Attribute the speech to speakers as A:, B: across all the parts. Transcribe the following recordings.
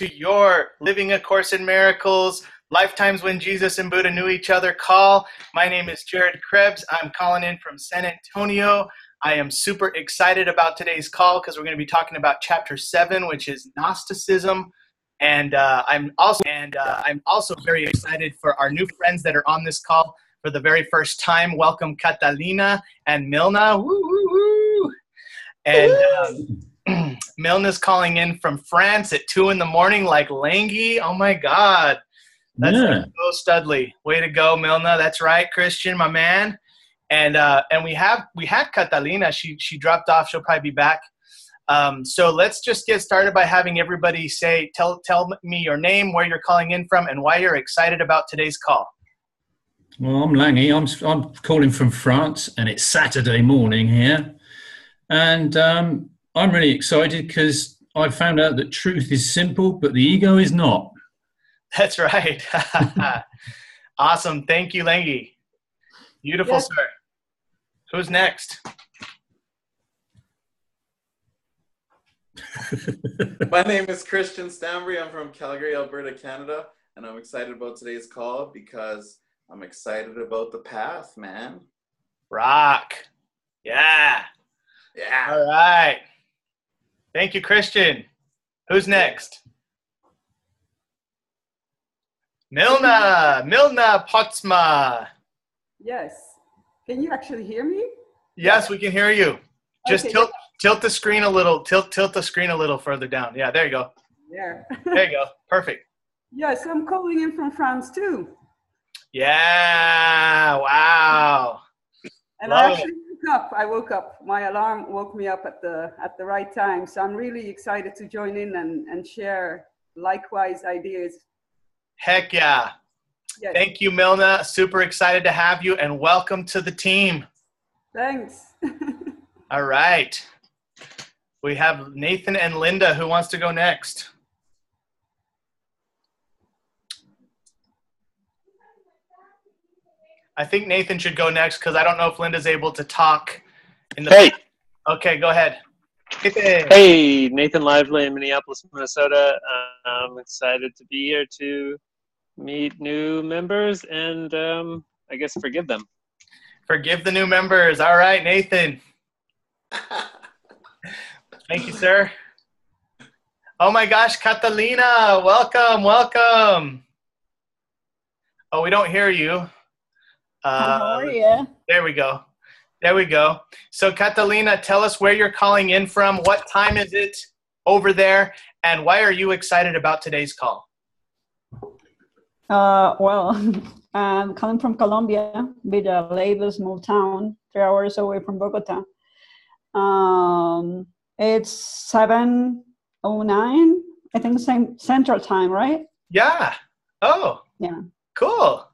A: to your Living A Course in Miracles, Lifetimes When Jesus and Buddha Knew Each Other call. My name is Jared Krebs. I'm calling in from San Antonio. I am super excited about today's call because we're going to be talking about Chapter 7, which is Gnosticism. And I'm also very excited for our new friends that are on this call for the very first time. Welcome, Catalina and Milna. Woo, woo, woo. And Milna's calling in from France at 2 in the morning, like Langy. Oh my God, that's like so studly. Way to go, Milna. That's right, Christian, my man. And we had Catalina. She dropped off. She'll probably be back. So let's just get started by having everybody tell me your name, where you're calling in from, and why you're excited about today's call.
B: Well, I'm Langy. I'm calling from France, and it's Saturday morning here. And I'm really excited because I found out that truth is simple, but the ego is not.
A: That's right. Awesome. Thank you, Langy. Beautiful,
C: Yes.
A: sir. Who's next?
D: My name is Christian Stanbury. I'm from Calgary, Alberta, Canada, and I'm excited about today's call because I'm excited about the path, man.
A: Rock. Yeah.
D: Yeah.
A: All right. Thank you, Christian. Who's next? Milna Potsma.
C: Yes. Can you actually hear me?
A: Yes, we can hear you. Just
C: Okay.
A: tilt the screen a little. Tilt the screen a little further down. Yeah, there you go.
C: There.
A: There you go. Perfect.
C: Yes, I'm calling in from France too.
A: Yeah. Wow.
C: And
A: Love
C: I actually woke up. My alarm woke me up at the right time. So I'm really excited to join in and share likewise ideas.
A: Heck yeah.
C: Yes.
A: Thank you, Milna. Super excited to have you, and welcome to the team.
C: Thanks.
A: All right. We have Nathan and Linda. Who wants to go next? I think Nathan should go next because I don't know if Linda's able to talk.
E: Hey.
A: Okay, go ahead.
E: Hey, Nathan Lively in Minneapolis, Minnesota. I'm excited to be here to meet new members and I guess forgive them.
A: Forgive the new members. All right, Nathan. Thank you, sir. Oh my gosh, Catalina, welcome. Oh, we don't hear you.
F: How are you?
A: There we go. So Catalina, tell us where you're calling in from, what time is it over there, and why are you excited about today's call?
F: Well, I'm calling from Colombia, with a label small town, 3 hours away from Bogota. It's 7:09, I think, same Central Time, right?
A: Yeah. Oh.
F: Yeah.
A: Cool.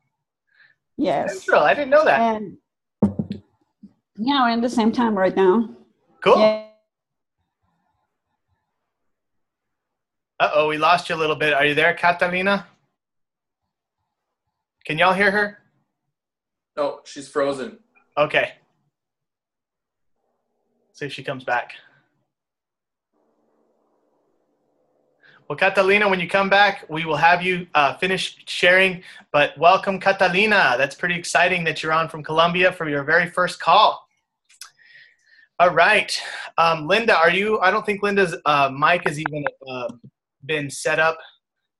F: Yes.
A: Central. I didn't know that.
F: And yeah, we're in the same time right now.
A: Cool.
F: Yeah.
A: Uh-oh, we lost you a little bit. Are you there, Catalina? Can y'all hear her?
D: No, she's frozen.
A: Okay. See if she comes back. Well, Catalina, when you come back, we will have you finish sharing. But welcome, Catalina. That's pretty exciting that you're on from Colombia for your very first call. All right. Linda, I don't think Linda's mic has even been set up.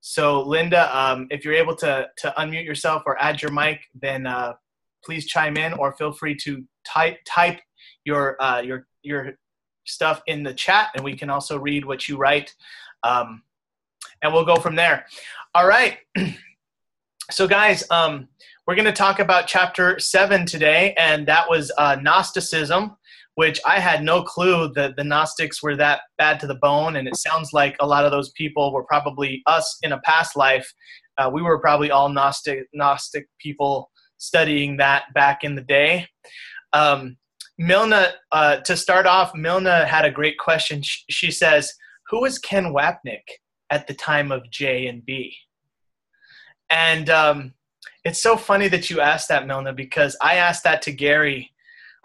A: So Linda, if you're able to unmute yourself or add your mic, then please chime in, or feel free to type your stuff in the chat, and we can also read what you write, and we'll go from there. All right. So guys, we're going to talk about Chapter 7 today, and that was Gnosticism, which I had no clue that the Gnostics were that bad to the bone, and it sounds like a lot of those people were probably us in a past life. We were probably all Gnostic people studying that back in the day. Milna, to start off, Milna had a great question. She says, who was Ken Wapnick at the time of J and B? And it's so funny that you asked that, Milna, because I asked that to Gary.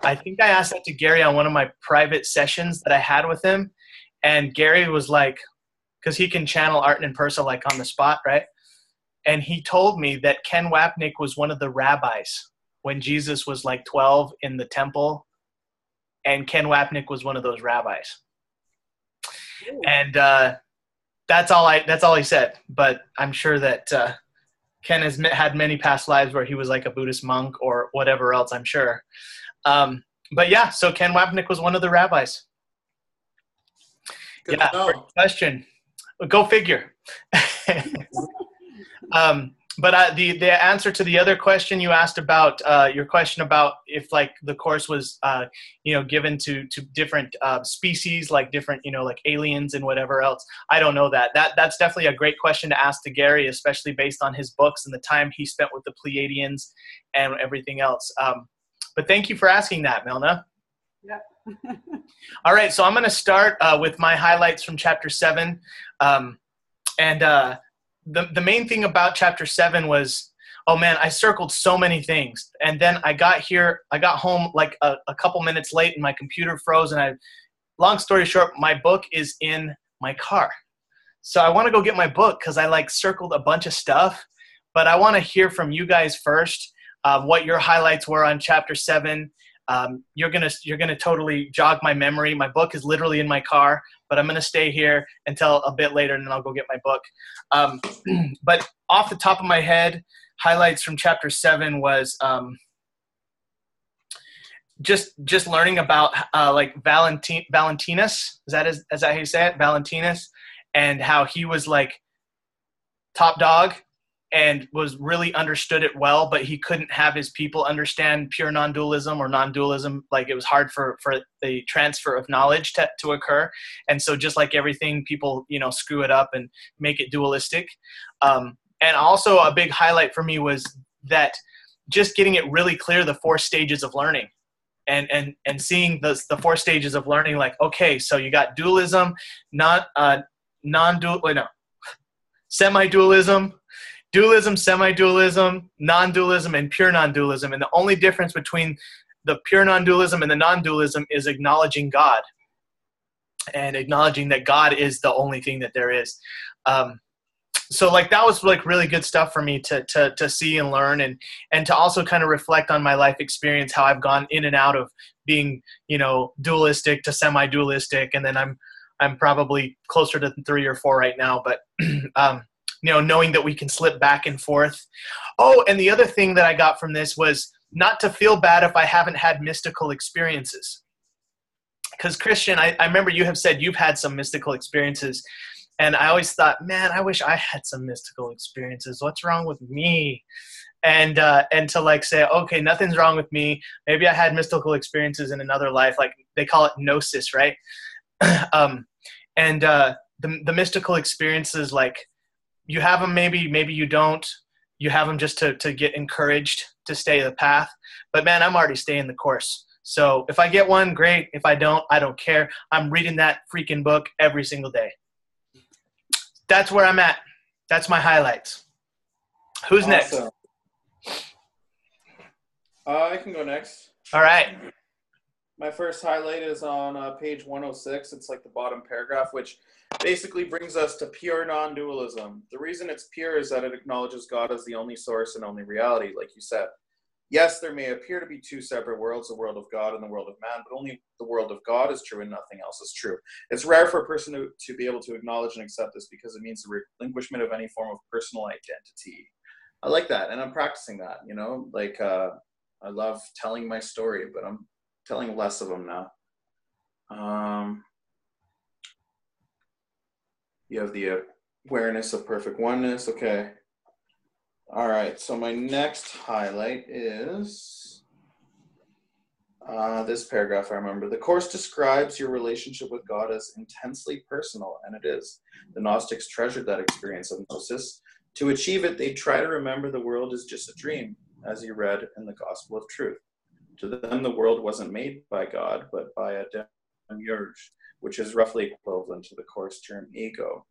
A: I think I asked that to Gary on one of my private sessions that I had with him. And Gary was like, because he can channel art and Persa like on the spot, right? And he told me that Ken Wapnick was one of the rabbis when Jesus was like 12 in the temple, and Ken Wapnick was one of those rabbis.
C: Ooh.
A: And that's all he said. But I'm sure that Ken has had many past lives where he was like a Buddhist monk or whatever else, I'm sure. But yeah, so Ken Wapnick was one of the rabbis.
D: Good
A: Yeah,
D: to know.
A: great question. Go figure. But the answer to the other question you asked about, your question about if like the course was, given to different species, like different, like aliens and whatever else. I don't know that. That's definitely a great question to ask to Gary, especially based on his books and the time he spent with the Pleiadians and everything else. But thank you for asking that, Milna.
C: Yeah.
A: All right, so I'm going to start with my highlights from Chapter 7. The main thing about Chapter 7 was, oh man, I circled so many things. And then I got home like a couple minutes late and my computer froze. And long story short, my book is in my car. So I want to go get my book because I like circled a bunch of stuff. But I want to hear from you guys first, what your highlights were on Chapter 7. You're gonna totally jog my memory. My book is literally in my car, but I'm gonna stay here until a bit later, and then I'll go get my book. But off the top of my head, highlights from Chapter 7 was just learning about like Valentinus. Is that how you say it? Valentinus, and how he was like top dog and was really understood it well, but he couldn't have his people understand pure non-dualism or non-dualism. Like it was hard for the transfer of knowledge to occur. And so just like everything, people, screw it up and make it dualistic. And also a big highlight for me was that just getting it really clear, the 4 stages of learning and seeing the 4 stages of learning, like, okay, so you got dualism, semi-dualism, dualism, semi-dualism, non-dualism, and pure non-dualism. And the only difference between the pure non-dualism and the non-dualism is acknowledging God and acknowledging that God is the only thing that there is. So like that was like really good stuff for me to see and learn and to also kind of reflect on my life experience, how I've gone in and out of being, dualistic to semi-dualistic. And then I'm probably closer to 3 or 4 right now, but knowing that we can slip back and forth. Oh, and the other thing that I got from this was not to feel bad if I haven't had mystical experiences. Because Christian, I remember you have said you've had some mystical experiences. And I always thought, man, I wish I had some mystical experiences. What's wrong with me? And to like say, okay, nothing's wrong with me. Maybe I had mystical experiences in another life. Like they call it gnosis, right? The mystical experiences, like, you have them, maybe you don't. You have them just to get encouraged to stay the path. But man, I'm already staying the course. So if I get one, great. If I don't care. I'm reading that freaking book every single day. That's where I'm at. That's my highlights. Who's
D: Awesome.
A: next?
D: I can go next.
A: All right.
D: My first highlight is on page 106. It's like the bottom paragraph, which basically brings us to pure non-dualism. The reason it's pure is that it acknowledges God as the only source and only reality, like you said. Yes, there may appear to be 2 separate worlds, the world of God and the world of man, but only the world of God is true and nothing else is true. It's rare for a person to be able to acknowledge and accept this because it means the relinquishment of any form of personal identity. I like that, and I'm practicing that, like I love telling my story, but I'm telling less of them now. You have the awareness of perfect oneness. Okay. All right. So my next highlight is this paragraph. I remember the course describes your relationship with God as intensely personal, and it is. The Gnostics treasured that experience of gnosis. To achieve it, they try to remember the world is just a dream, as you read in the Gospel of Truth. To them, the world wasn't made by God, but by a demiurge, which is roughly equivalent to the course term ego.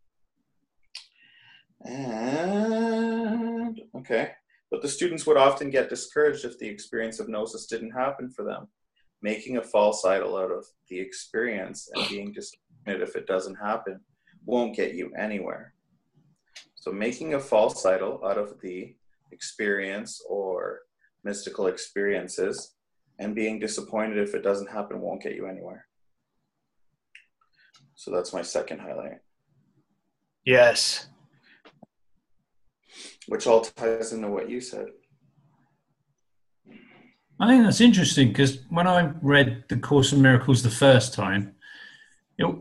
D: And, okay. But the students would often get discouraged if the experience of gnosis didn't happen for them, making a false idol out of the experience and being disappointed if it doesn't happen. won't get you anywhere. So making a false idol out of the experience or mystical experiences and being disappointed if it doesn't happen won't get you anywhere. So that's my second highlight.
A: Yes.
D: Which all ties into what you said.
B: I think that's interesting because when I read the Course in Miracles the first time,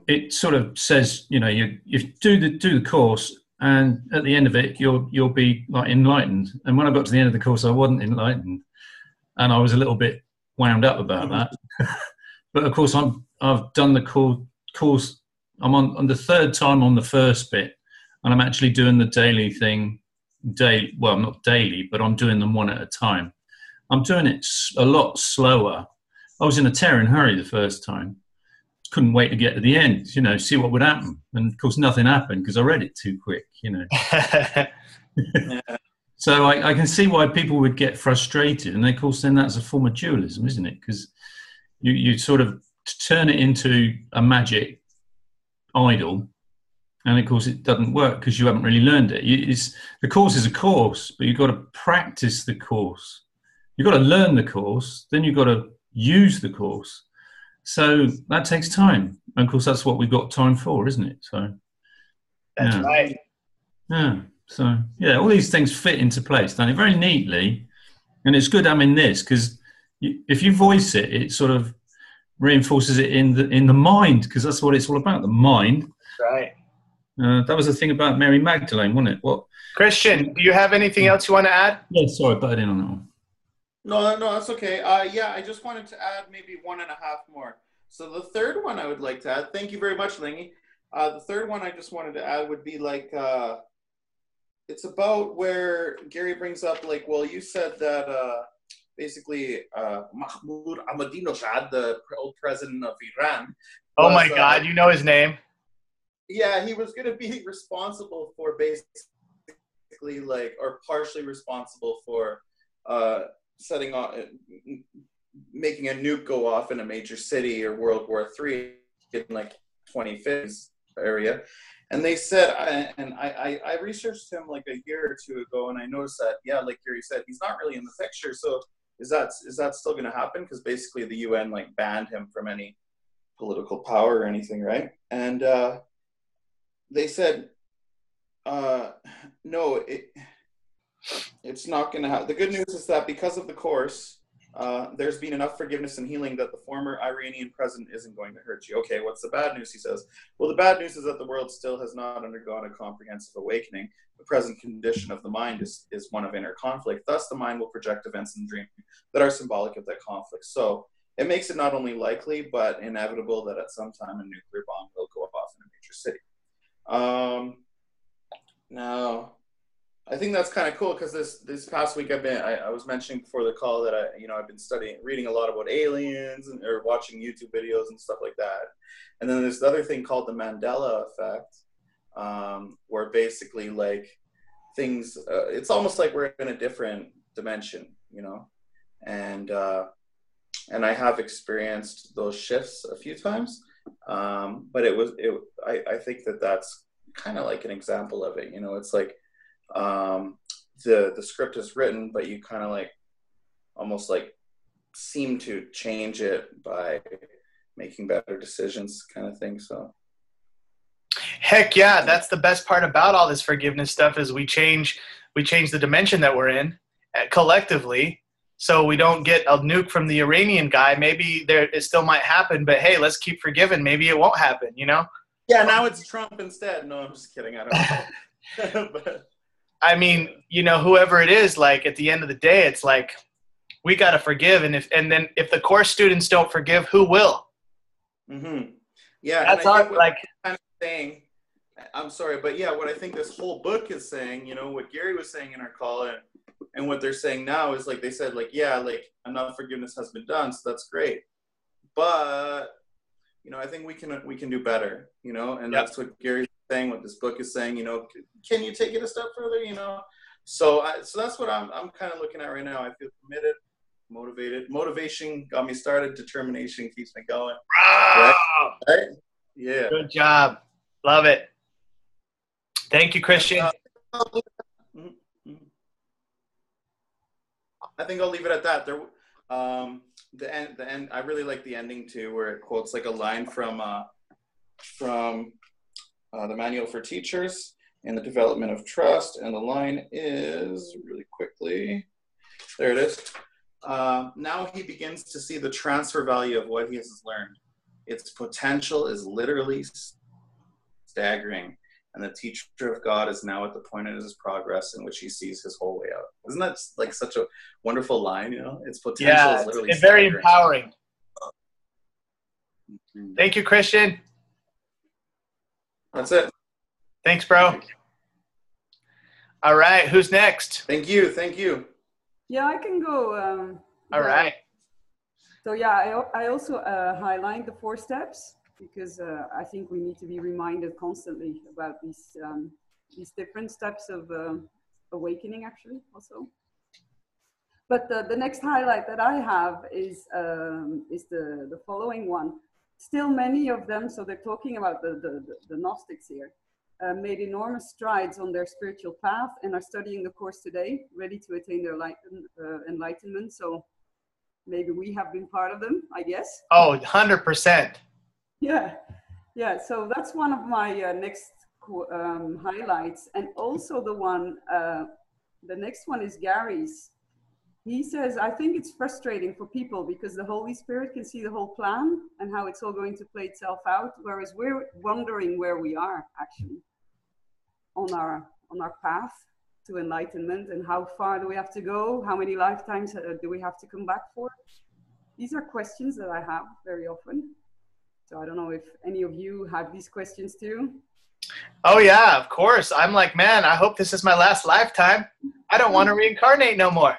B: it sort of says, you know, you do the course, and at the end of it, you'll be like enlightened. And when I got to the end of the course, I wasn't enlightened, and I was a little bit wound up about that. But of course, I've done the course. I'm on the third time on the first bit, and I'm actually doing the daily thing. Well, not daily, but I'm doing them one at a time. I'm doing it a lot slower. I was in a tearing hurry the first time. Couldn't wait to get to the end, you know, see what would happen. And of course, nothing happened because I read it too quick, you know. So I can see why people would get frustrated. And of course, then that's a form of dualism, isn't it? Because you sort of turn it into a magic idol. And of course, it doesn't work because you haven't really learned it. The course is a course, but you've got to practice the course. You've got to learn the course, then you've got to use the course. So that takes time. And of course, that's what we've got time for, isn't it? So
A: that's right.
B: Yeah. So, yeah, all these things fit into place, don't they? Very neatly. And it's good having this because if you voice it, it sort of reinforces it in the mind, because that's what it's all about, the mind.
A: Right.
B: That was the thing about Mary Magdalene, wasn't it? What?
A: Christian, do you have anything else you want to add?
B: Yeah, sorry, butted in on that one.
D: No, that's okay. Yeah, I just wanted to add maybe 1.5 more. So the third one I would like to add, thank you very much, Lingy. The third one I just wanted to add would be like, it's about where Gary brings up, like, well, you said that basically Mahmoud Ahmadinejad, the old president of Iran.
A: Oh my God, you know his name.
D: Yeah, he was going to be responsible for basically like, or partially responsible for setting off, making a nuke go off in a major city or World War III in like 2050s area. And they said, and I researched him like a year or two ago, and I noticed that, yeah, like Gary said, he's not really in the picture. So is that still going to happen? Because basically the UN like banned him from any political power or anything, right? And they said, no, it's not going to happen. The good news is that because of the course, there's been enough forgiveness and healing that the former Iranian president isn't going to hurt you. Okay, what's the bad news, he says? Well, the bad news is that the world still has not undergone a comprehensive awakening. The present condition of the mind is one of inner conflict. Thus, the mind will project events in the dream that are symbolic of that conflict. So it makes it not only likely, but inevitable that at some time a nuclear bomb will go off in a major city. Now, I think that's kind of cool because this past week I was mentioning before the call that I've been reading a lot about aliens or watching YouTube videos and stuff like that. And then there's the other thing called the Mandela effect, where basically like things, it's almost like we're in a different dimension, and I have experienced those shifts a few times, but I think that's kind of like an example of it. It's like, the script is written, but you kind of like almost like seem to change it by making better decisions, kind of thing. So
A: heck yeah, that's the best part about all this forgiveness stuff is we change the dimension that we're in collectively, so we don't get a nuke from the Iranian guy. Maybe it still might happen, but hey, let's keep forgiving. Maybe it won't happen, Yeah,
D: now it's Trump instead. No, I'm just kidding. I don't know. But
A: I mean, whoever it is, like at the end of the day, it's like we got to forgive, and then if the course students don't forgive, who will?
D: Mm-hmm. Yeah,
A: that's kind
D: of saying. I'm sorry, but yeah, what I think this whole book is saying, what Gary was saying in our call, and what they're saying now is like they said, like, yeah, like enough forgiveness has been done, so that's great, but I think we can do better, and that's what Gary's saying, what this book is saying, can you take it a step further, so that's what I'm kind of looking at right now. I feel committed, motivated. Motivation got me started, determination keeps me going. Right? Yeah,
A: good job, love it. Thank you, Christian.
D: I think I'll leave it at that. There, the end. I really like the ending too, where it quotes like a line from the Manual for Teachers and the Development of Trust, and the line is really quickly. There it is. Now he begins to see the transfer value of what he has learned. Its potential is literally staggering, and the teacher of God is now at the point in his progress in which he sees his whole way out. Isn't that like such a wonderful line? You know, its potential is literally
A: it's very
D: staggering.
A: empowering. Thank you, Christian.
D: That's it.
A: Thanks, bro. All right, who's next?
D: Thank you. Thank you.
C: Yeah, I can go.
A: All right.
C: So yeah, I also highlight the 4 steps because I think we need to be reminded constantly about these different steps of awakening, actually, also. But the next highlight that I have is the following one. Still many of them, so they're talking about the Gnostics here, made enormous strides on their spiritual path and are studying the course today, ready to attain their enlightenment. So maybe we have been part of them, I guess.
A: Oh, 100%.
C: Yeah, yeah. So that's one of my next highlights, and also the next one is Gary's. He says, I think it's frustrating for people because the Holy Spirit can see the whole plan and how it's all going to play itself out, whereas we're wondering where we are actually on our path to enlightenment, and how far do we have to go? How many lifetimes do we have to come back for? These are questions that I have very often. So I don't know if any of you have these questions too.
A: Oh yeah, of course. I'm like, man, I hope this is my last lifetime. I don't want to reincarnate no more.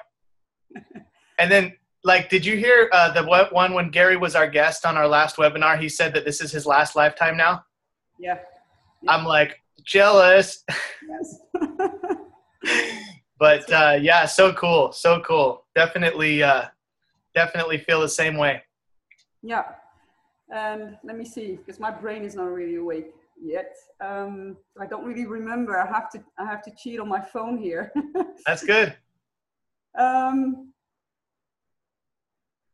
A: And then, like, did you hear the one when Gary was our guest on our last webinar? He said that this is his last lifetime now.
C: Yeah.
A: I'm like, jealous.
C: Yes.
A: But yeah, so cool. So cool. Definitely feel the same way.
C: Yeah. And let me see, because my brain is not really awake yet. I don't really remember. I have to cheat on my phone here.
A: That's good.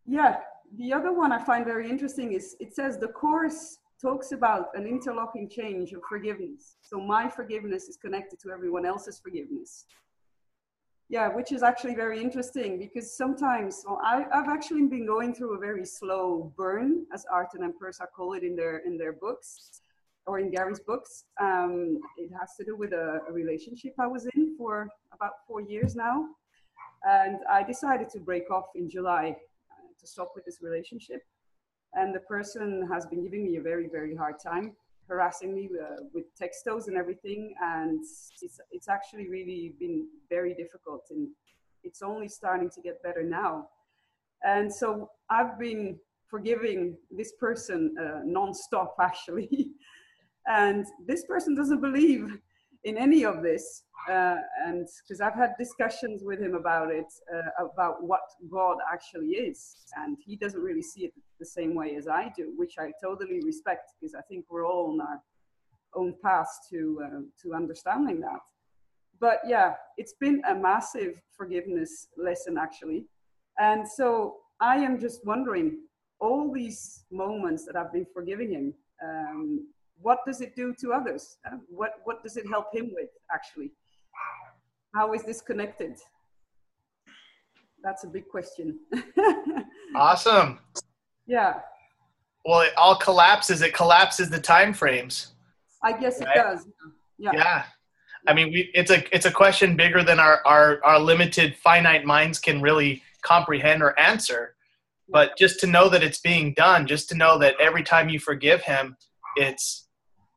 C: Yeah, the other one I find very interesting is it says the course talks about an interlocking change of forgiveness. So my forgiveness is connected to everyone else's forgiveness. Yeah, which is actually very interesting because sometimes, well, I've actually been going through a very slow burn, as Arten and Persa call it in their books, or in Gary's books. It has to do with a relationship I was in for about 4 years now. And I decided to break off in July to stop with this relationship. And the person has been giving me a very, very hard time, harassing me with textos and everything. And it's actually really been very difficult. And it's only starting to get better now. And so I've been forgiving this person non-stop, actually. And this person doesn't believe in any of this. And because I've had discussions with him about it, about what God actually is. And he doesn't really see it the same way as I do, which I totally respect, because I think we're all on our own paths to understanding that. But yeah, it's been a massive forgiveness lesson, actually. And so I am just wondering, all these moments that I've been forgiving him, what does it do to others? What does it help him with, actually? How is this connected? That's a big question.
A: Awesome.
C: Yeah.
A: Well, it all collapses. It collapses the time frames.
C: I guess
A: right?
C: It does. Yeah.
A: Yeah. I mean, it's a question bigger than our limited finite minds can really comprehend or answer. But just to know that it's being done, just to know that every time you forgive him,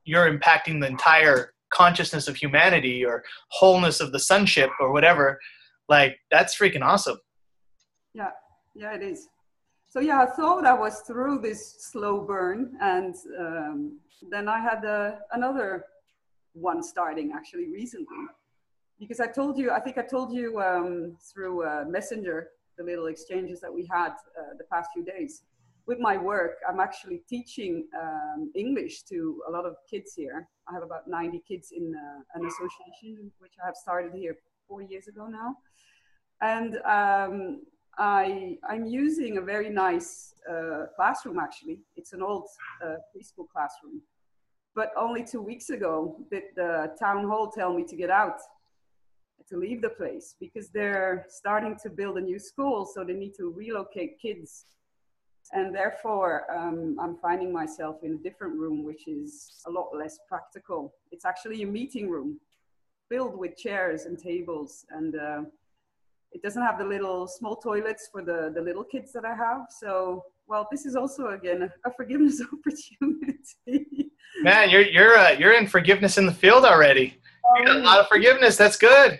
A: you're impacting the entire consciousness of humanity or wholeness of the sonship or whatever, like that's freaking awesome.
C: Yeah, it is. So yeah, I thought I was through this slow burn, and then I had another one starting actually recently, because I think I told you through Messenger, the little exchanges that we had the past few days, with my work, I'm actually teaching English to a lot of kids here. I have about 90 kids in an association, which I have started here 4 years ago now. And I'm using a very nice classroom, actually. It's an old preschool classroom. But only 2 weeks ago did the town hall tell me to get out, to leave the place, because they're starting to build a new school, so they need to relocate kids. And therefore, I'm finding myself in a different room, which is a lot less practical. It's actually a meeting room filled with chairs and tables, and it doesn't have the little small toilets for the little kids that I have. So, well, this is also, again, a forgiveness opportunity.
A: Man, you're in forgiveness in the field already. You got a lot of forgiveness. That's good.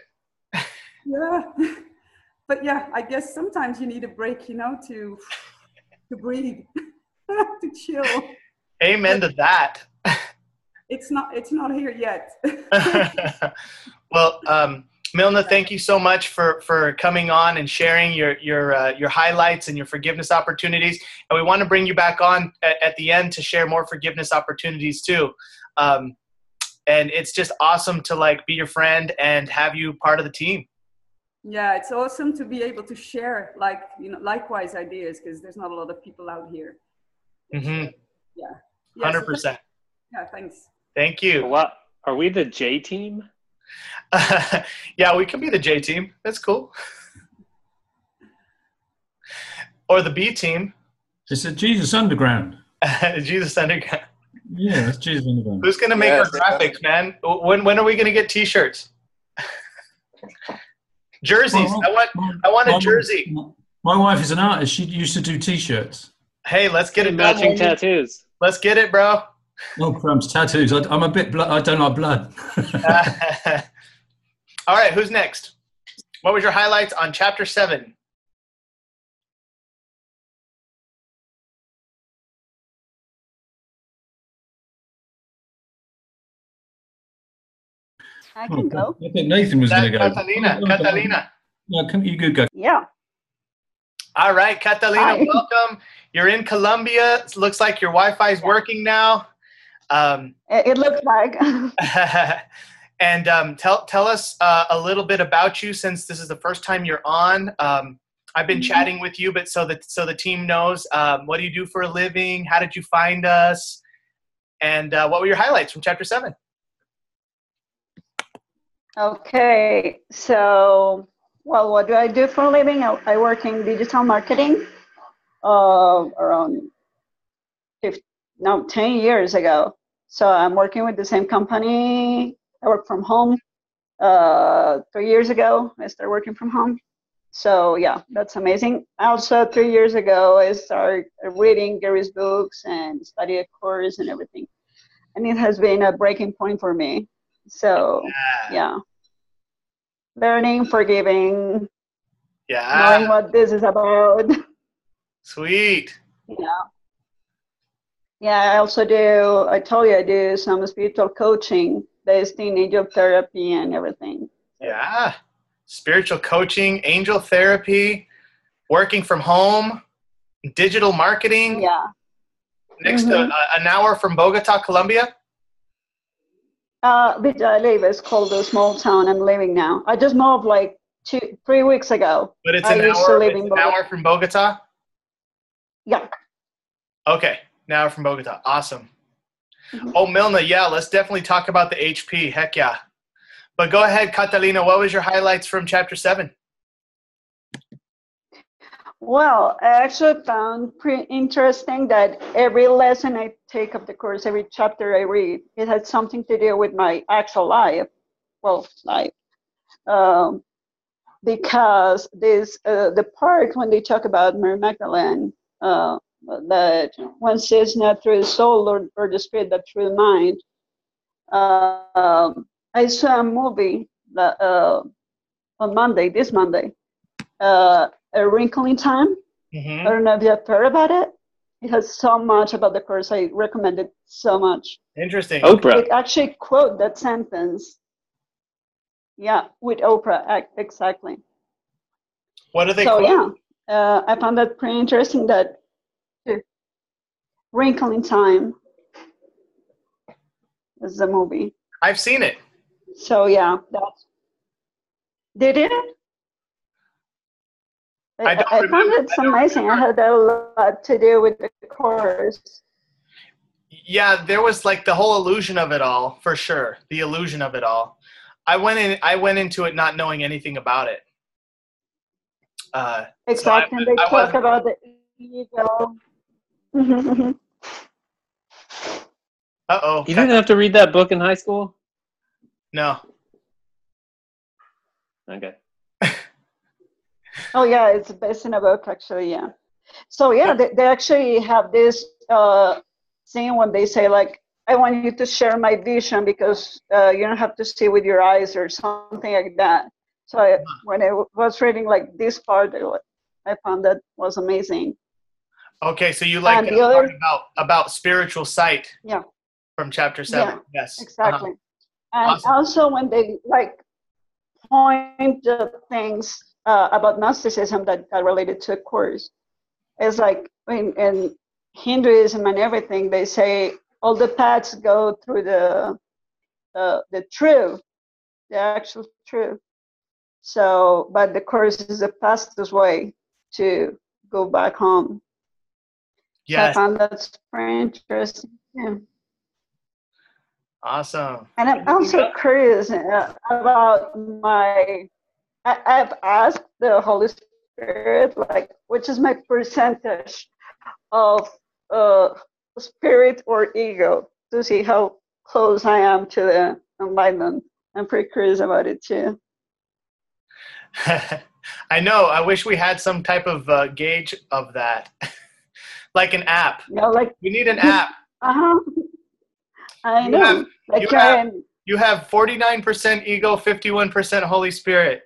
C: Yeah. But yeah, I guess sometimes you need a break, you know, to breathe, to chill.
A: Amen to that.
C: It's not here yet.
A: Well, Milna, thank you so much for coming on and sharing your highlights and your forgiveness opportunities. And we want to bring you back on at the end to share more forgiveness opportunities too. And it's just awesome to like be your friend and have you part of the team.
C: Yeah, it's awesome to be able to share likewise ideas, because there's not a lot of people out here.
A: Mm-hmm.
C: Yeah.
A: 100%.
C: Yeah, thanks.
A: Thank you.
E: What are we, the J team?
A: Yeah, we can be the J team. That's cool. Or the B team.
B: It's a Jesus Underground.
A: Jesus Underground.
B: Yeah, that's Jesus Underground.
A: Who's gonna make our graphics, man? When are we gonna get T-shirts? Jerseys. I want a jersey.
B: My wife is an artist. She used to do T-shirts.
A: Hey, let's get it done.
E: Matching tattoos.
A: Let's get it, bro.
B: No crumbs, tattoos. I'm a bit blood. I don't like blood.
A: All right, who's next? What was your highlights on chapter 7?
F: I can go.
B: I thought Nathan was going to go.
A: Catalina.
B: No, you could go.
F: Yeah.
A: All right, Catalina,
F: Hi.
A: welcome. You're in Colombia. It looks like your Wi-Fi is working now.
F: It looks like.
A: And tell us a little bit about you, since this is the first time you're on. I've been chatting with you, but so the team knows, what do you do for a living? How did you find us? And what were your highlights from chapter 7?
F: Okay, so, well, what do I do for a living? I work in digital marketing around 10 years ago. So I'm working with the same company. I work from home. 3 years ago, I started working from home. So yeah, that's amazing. Also, 3 years ago, I started reading Gary's books and study a course and everything. And it has been a breaking point for me. So yeah, learning, forgiving, knowing what this is about.
A: Sweet.
F: Yeah, I also do, I told you I do some spiritual coaching based in angel therapy and everything.
A: Yeah. Spiritual coaching, angel therapy, working from home, digital marketing.
F: Yeah.
A: Next to an hour from Bogota, Colombia.
F: Which I live is called a small town I'm living now. I just moved like 3 weeks ago.
A: But it's
F: I
A: an
F: used
A: hour.
F: to live
A: It's
F: in
A: an
F: Bogota.
A: hour from Bogota.
F: Yeah.
A: Okay, an hour from Bogota. Awesome. Oh, Milna, yeah, let's definitely talk about the HP. Heck yeah. But go ahead, Catalina. What was your highlights from chapter 7?
F: Well, I actually found pretty interesting that every lesson I take of the course, every chapter I read, it had something to do with my actual life. Well, life. Because this the part when they talk about Mary Magdalene, that one says not through the soul or the spirit, but through the mind. I saw a movie on Monday, this Monday, A Wrinkle in Time. I don't know if you have heard about it. It has so much about the course. I recommend it so much.
A: Interesting.
E: Oprah.
F: It actually quote that sentence. Yeah, with Oprah, exactly.
A: What do they
F: so
A: quote?
F: Yeah, I found that pretty interesting. That Wrinkle in Time is the movie.
A: I've seen it.
F: So yeah, that's. Did it?
A: I don't
F: I found
A: remember.
F: it's amazing. I had a lot to do with the chorus.
A: Yeah, there was like the whole illusion of it all, for sure. The illusion of it all. I went into it not knowing anything about it.
F: Exactly, and they talk about the ego.
A: Uh-oh.
E: You didn't have to read that book in high school?
A: No.
E: Okay.
F: Oh yeah, it's based in a book actually. Yeah. So yeah, they actually have this thing when they say like, I want you to share my vision because you don't have to see with your eyes or something like that. So when I was reading like this part, I found that was amazing.
A: Okay, so you like that part about spiritual sight?
F: Yeah.
A: From chapter 7.
F: Yeah,
A: yes.
F: exactly. And
A: awesome.
F: Also when they like point the things about Gnosticism that are related to a course, it's like in Hinduism and everything, they say all the paths go through the truth, the actual truth. So, but the course is the fastest way to go back home.
A: Yes.
F: So I found that very interesting. Yeah.
A: Awesome.
F: And I'm also curious about I've asked the Holy Spirit, like, which is my percentage of spirit or ego, to see how close I am to the enlightenment. I'm pretty curious about it too.
A: I know. I wish we had some type of gauge of that, like an app.
F: Yeah, like
A: we need an app.
F: I know.
A: You have 49% ego, 51% Holy Spirit.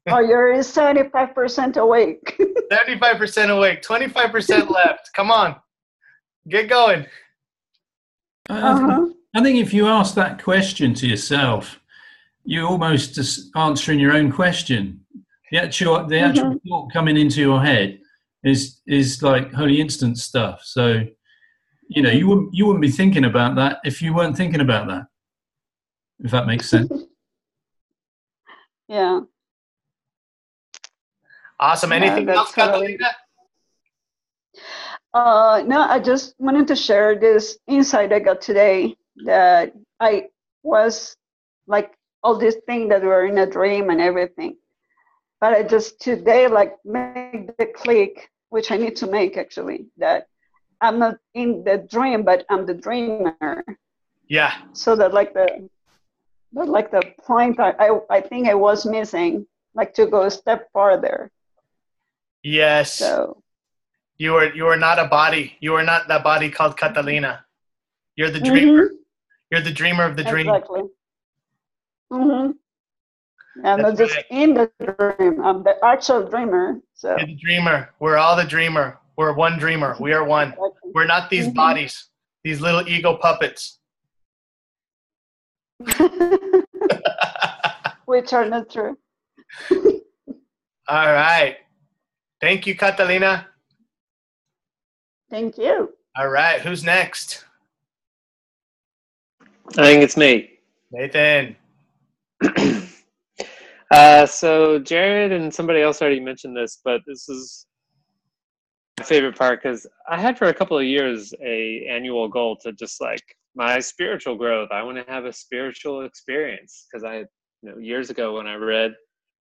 F: Oh, you're 75% awake.
A: 75% awake, 25% left. Come on, get going.
B: I think if you ask that question to yourself, you're almost just answering your own question. The actual thought coming into your head is like holy instant stuff. So, you know, you wouldn't be thinking about that if you weren't thinking about that. If that makes sense.
F: Yeah.
A: Awesome. Anything else, Catalina?
F: No, I just wanted to share this insight I got today, that I was like all these things that were in a dream and everything. But I just today like make the click, which I need to make actually, that I'm not in the dream, but I'm the dreamer.
A: Yeah.
F: So that like the point I think I was missing, like to go a step farther.
A: Yes.
F: So
A: you are not a body. You are not that body called Catalina. You're the dreamer. You're the dreamer of the dream.
F: Exactly. I'm not just in the dream. I'm the actual dreamer. So
A: you're the dreamer. We're all the dreamer. We're one dreamer. We are one. Exactly. We're not these bodies, these little ego puppets.
F: Which are not true.
A: All right. Thank you, Catalina.
F: Thank you.
A: All right. Who's next?
E: I think it's me.
A: Nathan.
E: So Jared and somebody else already mentioned this, but this is my favorite part because I had for a couple of years a annual goal to just like my spiritual growth. I want to have a spiritual experience because years ago when I read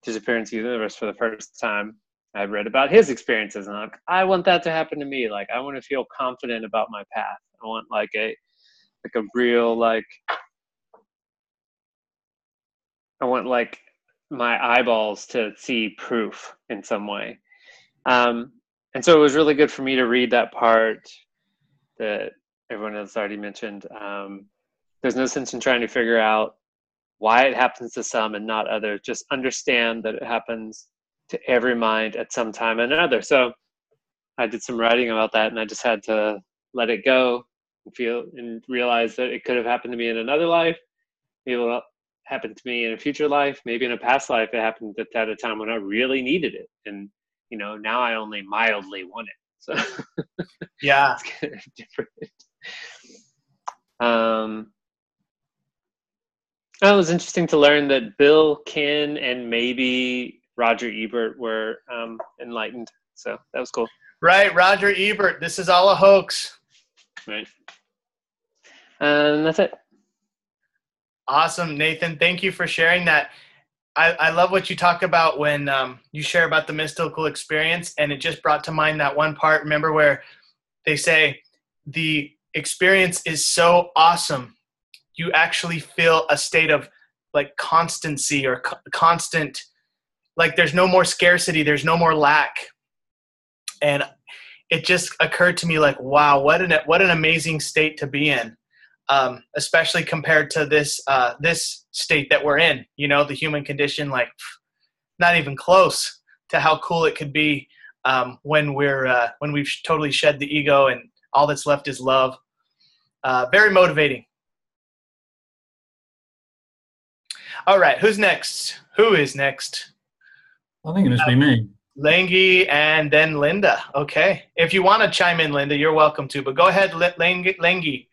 E: Disappearance of the Universe for the first time, I read about his experiences and I want that to happen to me. Like I want to feel confident about my path. I want like a real I want like my eyeballs to see proof in some way. And so it was really good for me to read that part that everyone else already mentioned. There's no sense in trying to figure out why it happens to some and not others. Just understand that it happens to every mind at some time or another. So I did some writing about that, and I just had to let it go and feel and realize that it could have happened to me in another life. Maybe it'll happen to me in a future life. Maybe in a past life it happened at a time when I really needed it. And, now I only mildly want it. So
A: Yeah.
E: it's kind of different. It was interesting to learn that Bill Kin and maybe Roger Ebert were enlightened. So that was cool.
A: Right, Roger Ebert. This is all a hoax.
E: Right. And that's it.
A: Awesome, Nathan. Thank you for sharing that. I love what you talk about when you share about the mystical experience, and it just brought to mind that one part, remember, where they say the experience is so awesome, you actually feel a state of like constancy or constant, like there's no more scarcity, there's no more lack. And it just occurred to me like, wow, what an amazing state to be in. Especially compared to this state that we're in, you know, the human condition, like not even close to how cool it could be when we've totally shed the ego and all that's left is love. Very motivating. All right, who's next? Who is next?
B: I think it must be me.
A: Lengi and then Linda. Okay, if you want to chime in, Linda, you're welcome to. But go ahead, Lengi.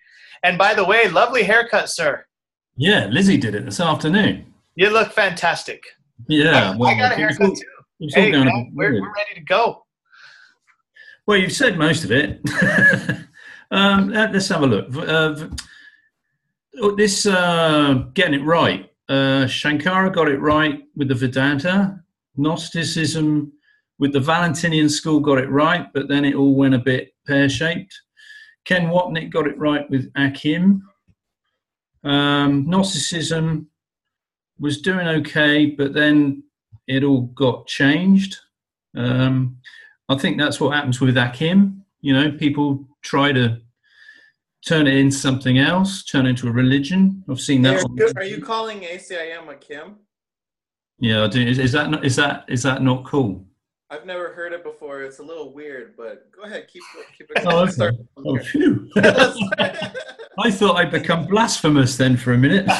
A: And by the way, lovely haircut, sir.
B: Yeah, Lizzie did it this afternoon.
A: You look fantastic.
B: Yeah.
A: I got a haircut too. Hey, man, we're ready to go.
B: Well, you've said most of it. Let's have a look. This getting it right. Shankara got it right with the Vedanta. Gnosticism with the Valentinian school got it right, but then it all went a bit pear-shaped. Ken Wapnick got it right with Akim. Gnosticism was doing okay, but then it all got changed. I think that's what happens with Akim. You know, people try to turn it into something else, turn it into a religion. I've seen that.
D: Are you calling ACIM Akim?
B: Yeah, I do. Is that not cool?
D: I've never heard it before. It's a little weird, but go ahead, keep it.
B: Oh, okay. Oh, phew. I thought I'd become blasphemous then for a minute.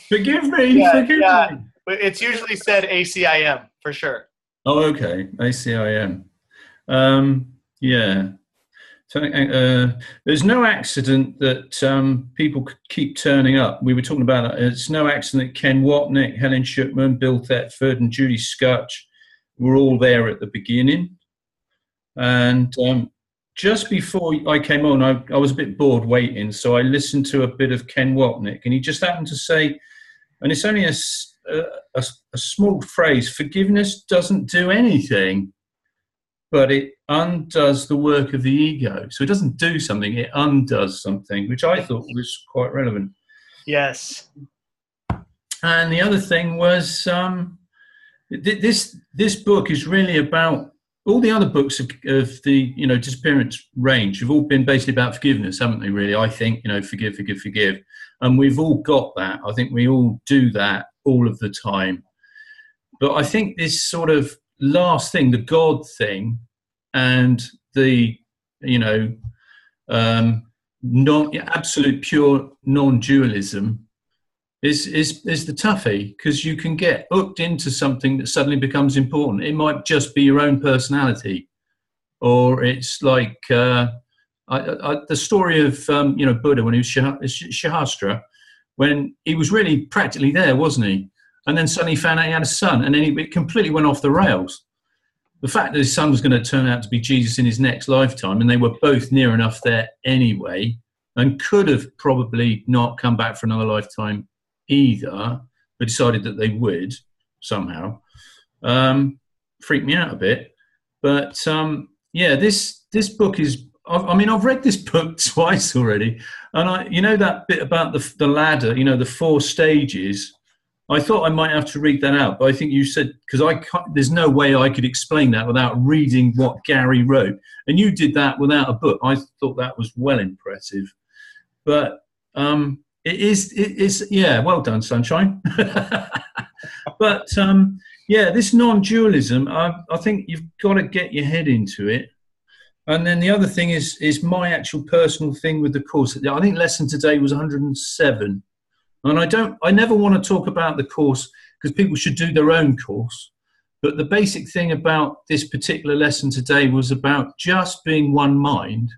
B: Forgive me. Forgive me.
A: But it's usually said ACIM for sure.
B: Oh, okay. ACIM. Yeah. So, there's no accident that people keep turning up. We were talking about it. It's no accident that Ken Wapnick, Helen Schuckman, Bill Thetford, and Judy Scutch were all there at the beginning. And just before I came on, I was a bit bored waiting, so I listened to a bit of Ken Wapnick, and he just happened to say, and it's only a small phrase, forgiveness doesn't do anything, but it undoes the work of the ego. So it doesn't do something, it undoes something, which I thought was quite relevant.
A: Yes.
B: And the other thing was, this book is really about all the other books of the disappearance range have all been basically about forgiveness, haven't they? Really, I think forgive, and we've all got that. I think we all do that all of the time. But I think this sort of last thing, the God thing, and the absolute pure non-dualism. Is the toughie, because you can get hooked into something that suddenly becomes important. It might just be your own personality, or it's like the story of Buddha when he was Shahastra, when he was really practically there, wasn't he? And then suddenly he found out he had a son, and then it completely went off the rails. The fact that his son was going to turn out to be Jesus in his next lifetime, and they were both near enough there anyway, and could have probably not come back for another lifetime either, but decided that they would somehow. Freaked me out a bit. But this book is, I've read this book twice already, and that bit about the ladder, the 4 stages, I thought I might have to read that out, but I think you said, because there's no way I could explain that without reading what Gary wrote, and you did that without a book. I thought that was well impressive. But it is, well done, Sunshine. But this non-dualism, I think you've got to get your head into it. And then the other thing is my actual personal thing with the course. I think lesson today was 107. And I never want to talk about the course, because people should do their own course. But the basic thing about this particular lesson today was about just being one mind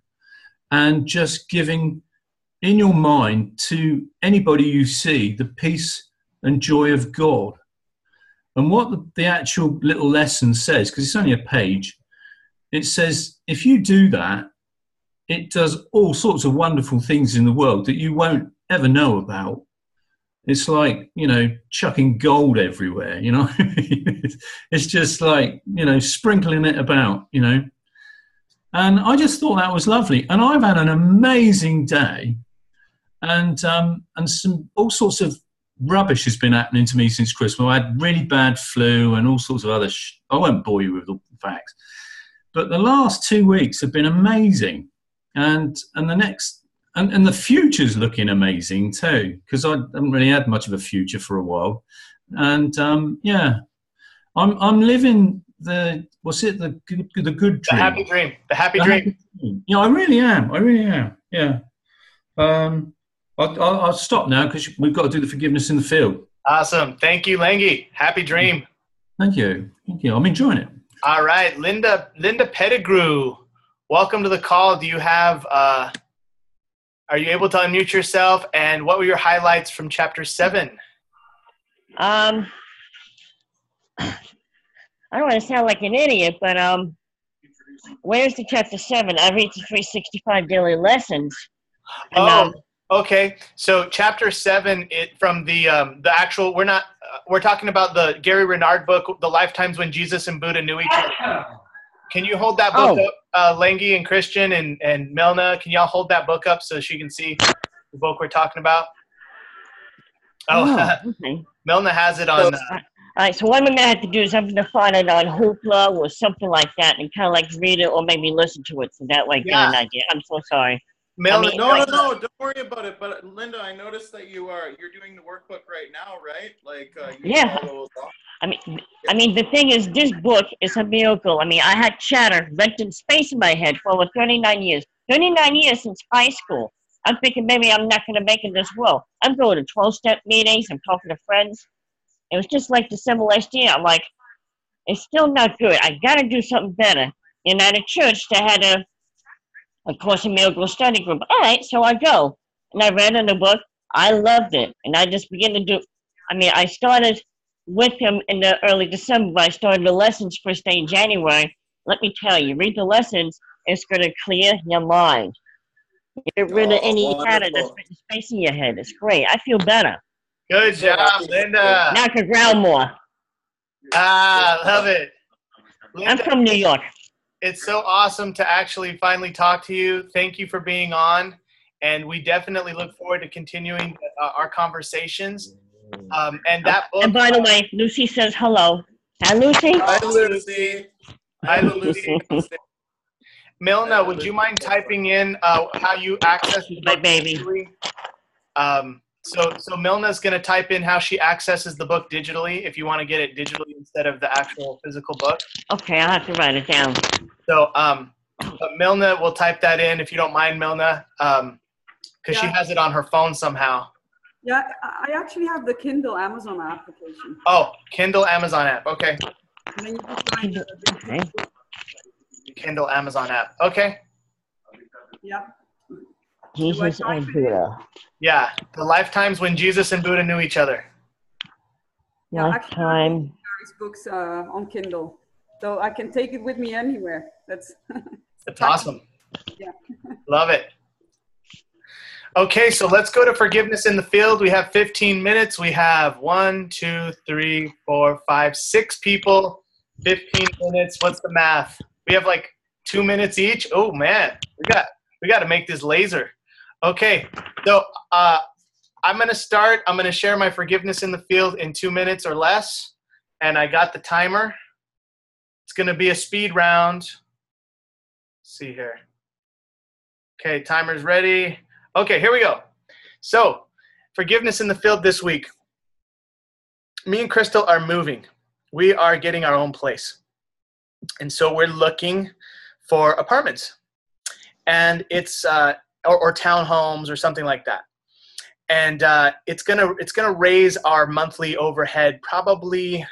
B: and just giving in your mind to anybody you see the peace and joy of God. And what the actual little lesson says, because it's only a page, it says if you do that, it does all sorts of wonderful things in the world that you won't ever know about. It's like, chucking gold everywhere, It's just like, sprinkling it about, And I just thought that was lovely. And I've had an amazing day. And some all sorts of rubbish has been happening to me since Christmas. I had really bad flu and all sorts of other I won't bore you with all the facts. But the last 2 weeks have been amazing. And the next... And the future's looking amazing too, because I haven't really had much of a future for a while. And I'm living the good dream.
A: The happy dream. The happy dream.
B: Yeah, I really am. Yeah. I'll stop now because we've got to do the forgiveness in the field.
A: Awesome. Thank you, Lengi. Happy dream.
B: Thank you. I'm enjoying it.
A: All right, Linda Pettigrew, welcome to the call. Do you have? Are you able to unmute yourself? And what were your highlights from chapter 7?
G: I don't want to sound like an idiot, but where's the chapter 7? I read the 365 daily lessons. And,
A: okay. So chapter 7, from the actual. We're talking about the Gary Renard book, The Lifetimes When Jesus and Buddha Knew Each Other. Can you hold that book up, Lengi and Christian and Milna? Can y'all hold that book up so she can see the book we're talking about? Okay. Milna has it on.
G: All right, so what I'm going to have to do is I'm going to find it on Hoopla or something like that and kind of like read it or maybe listen to it so that way get an idea. I'm so sorry.
A: Milna,
D: no, don't worry about it. But Linda, I noticed that you're doing the workbook right now, right? Like
G: I mean, the thing is, this book is a miracle. I mean, I had chatter, rented space in my head for over 39 years. 39 years since high school. I'm thinking maybe I'm not going to make it this well. I'm going to 12-step meetings. I'm talking to friends. It was just like December last year. I'm like, it's still not good. I got to do something better. And at a church, they had a Course in Miracles study group. All right, so I go. And I read in the book. I loved it. And I just began to do, I started with him in the early December, but I started the lessons first day in January. Let me tell you, read the lessons, it's going to clear your mind. Get rid of any chatter that's been space in your head. It's great. I feel better.
A: Good job, Linda.
G: Now I can ground more.
A: Love it. Linda,
G: I'm from New York.
A: It's so awesome to actually finally talk to you. Thank you for being on. And we definitely look forward to continuing our conversations. And that book.
G: And by the way, Lucy says hello. Hi, Lucy.
D: Hi, Lucy.
A: Hi, Lucy. Milna, would you mind typing in how you access the
G: My
A: book
G: baby.
A: digitally? So Milna's going to type in how she accesses the book digitally if you want to get it digitally instead of the actual physical book.
G: Okay, I'll have to write it down.
A: So but Milna will type that in if you don't mind, Milna, because she has it on her phone somehow.
C: Yeah, I actually have the Kindle Amazon application.
A: Oh, Kindle Amazon app. Okay.
C: And then you just find the
A: Kindle Amazon app. Okay.
C: Yeah.
G: Jesus and Buddha.
A: Yeah, the lifetimes when Jesus and Buddha knew each other.
G: Lifetime.
C: These books on Kindle, so I can take it with me anywhere. That's
A: awesome.
C: Yeah.
A: Love it. Okay, so let's go to forgiveness in the field. We have 15 minutes. We have 1, 2, 3, 4, 5, 6 people. 15 minutes. What's the math? We have like 2 minutes each. Oh man, we got to make this laser. Okay, so I'm going to start. I'm going to share my forgiveness in the field in 2 minutes or less. And I got the timer. It's going to be a speed round. Let's see here. Okay, timer's ready. Okay, here we go. So, forgiveness in the field this week. Me and Crystal are moving. We are getting our own place. And so we're looking for apartments. And it's or townhomes or something like that. And it's gonna raise our monthly overhead probably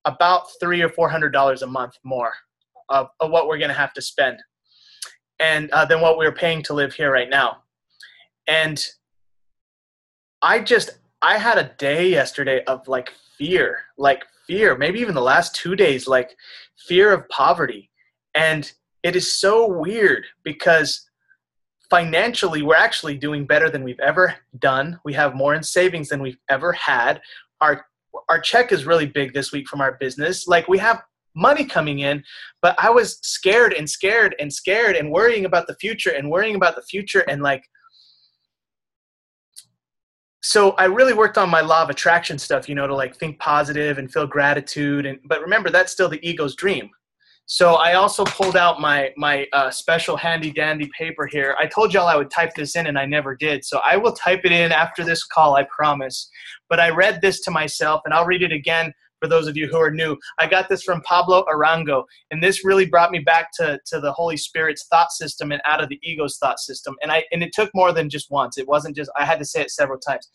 A: about $300 or $400 a month more of what we're going to have to spend, and than what we're paying to live here right now. And I had a day yesterday of like fear, maybe even the last 2 days, like fear of poverty. And it is so weird because financially, we're actually doing better than we've ever done. We have more in savings than we've ever had. Our check is really big this week from our business. Like, we have money coming in, but I was scared and worrying about the future. And like, so I really worked on my law of attraction stuff, to like think positive and feel gratitude. But remember, that's still the ego's dream. So I also pulled out my special handy dandy paper here. I told y'all I would type this in and I never did. So I will type it in after this call, I promise. But I read this to myself, and I'll read it again for those of you who are new. I got this from Pablo Arango, and this really brought me back to the Holy Spirit's thought system and out of the ego's thought system. And it took more than just once. It wasn't just, I had to say it several times.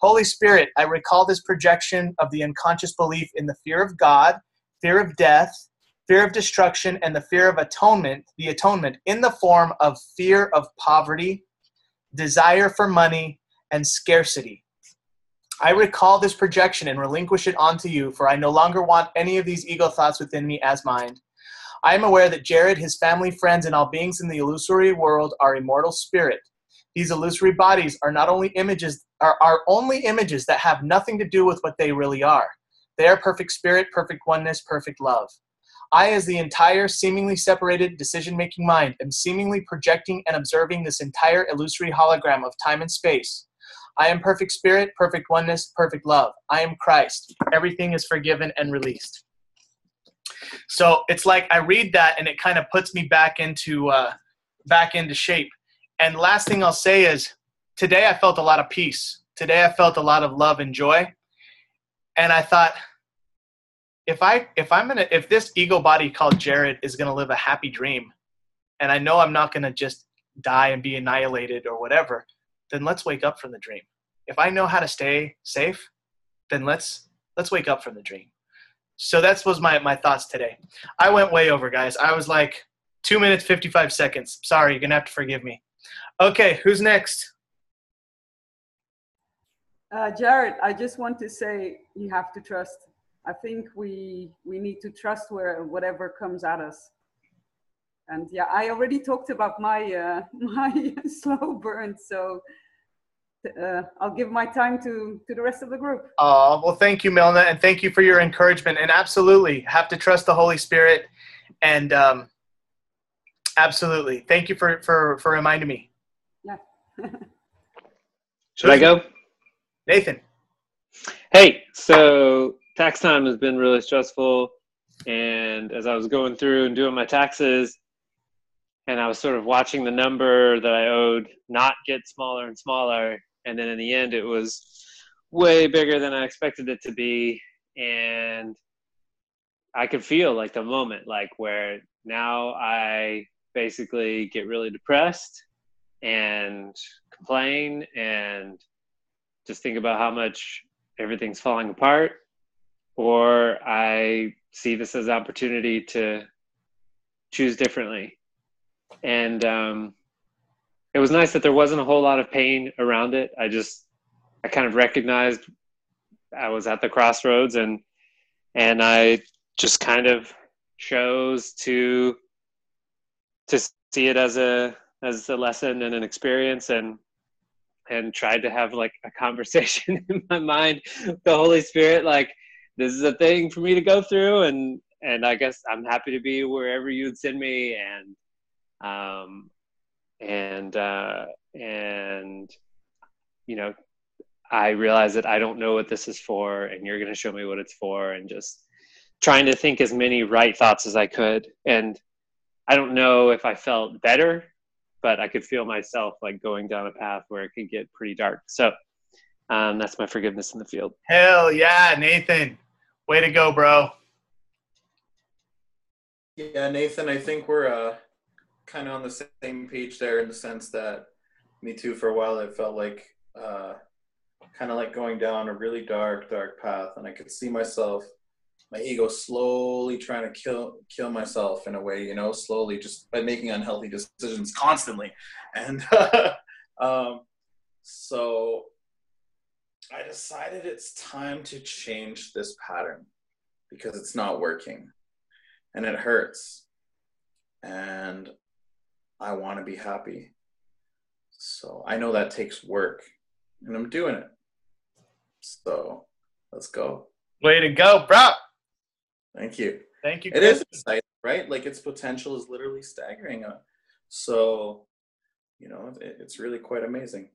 A: Holy Spirit, I recall this projection of the unconscious belief in the fear of God, fear of death, fear of destruction, and the fear of atonement, in the form of fear of poverty, desire for money, and scarcity. I recall this projection and relinquish it onto you, for I no longer want any of these ego thoughts within me as mine. I am aware that Jared, his family, friends, and all beings in the illusory world are immortal spirit. These illusory bodies are not only images, are only images that have nothing to do with what they really are. They are perfect spirit, perfect oneness, perfect love. I, as the entire seemingly separated decision-making mind, am seemingly projecting and observing this entire illusory hologram of time and space. I am perfect spirit, perfect oneness, perfect love. I am Christ. Everything is forgiven and released. So it's like I read that and it kind of puts me back into shape. And last thing I'll say is, today I felt a lot of peace. Today I felt a lot of love and joy. And I thought, if this ego body called Jared is gonna live a happy dream, and I know I'm not gonna just die and be annihilated or whatever, then let's wake up from the dream. If I know how to stay safe, then let's wake up from the dream. So that was my thoughts today. I went way over, guys. I was like 2 minutes, 55 seconds. Sorry, you're gonna have to forgive me. Okay, who's next?
C: Jared, I just want to say you have to trust. I think we need to trust whatever comes at us. And yeah, I already talked about my my slow burn, so I'll give my time to the rest of the group.
A: Oh, well, thank you, Milna, and thank you for your encouragement. And absolutely, have to trust the Holy Spirit. And absolutely, thank you for reminding me.
C: Yeah.
E: Should I go?
A: Nathan.
E: Hey, so tax time has been really stressful. And as I was going through and doing my taxes, and I was sort of watching the number that I owed not get smaller and smaller. And then in the end, it was way bigger than I expected it to be. And I could feel like the moment, like where now I basically get really depressed and complain and just think about how much everything's falling apart. Or I see this as an opportunity to choose differently. And it was nice that there wasn't a whole lot of pain around it. I kind of recognized I was at the crossroads, and I just kind of chose to see it as a lesson and an experience, and tried to have like a conversation in my mind with the Holy Spirit, like, this is a thing for me to go through, and I guess I'm happy to be wherever you'd send me, and you know, I realize that I don't know what this is for, and you're going to show me what it's for, and just trying to think as many right thoughts as I could. And I don't know if I felt better, but I could feel myself like going down a path where it could get pretty dark. So that's my forgiveness in the field.
A: Hell yeah, Nathan. Way to go, bro.
D: Yeah, Nathan, I think we're kind of on the same page there, in the sense that me too, for a while, I felt like kind of like going down a really dark path, and I could see myself my ego slowly trying to kill myself in a way, you know, slowly, just by making unhealthy decisions constantly. And so I decided it's time to change this pattern because it's not working and it hurts and I want to be happy. So I know that takes work and I'm doing it. So let's go.
A: Way to go, bro.
D: Thank you.
A: Thank you,
D: It
A: Chris.
D: is exciting, right? Like its potential is literally staggering. So, you know, it's really quite amazing.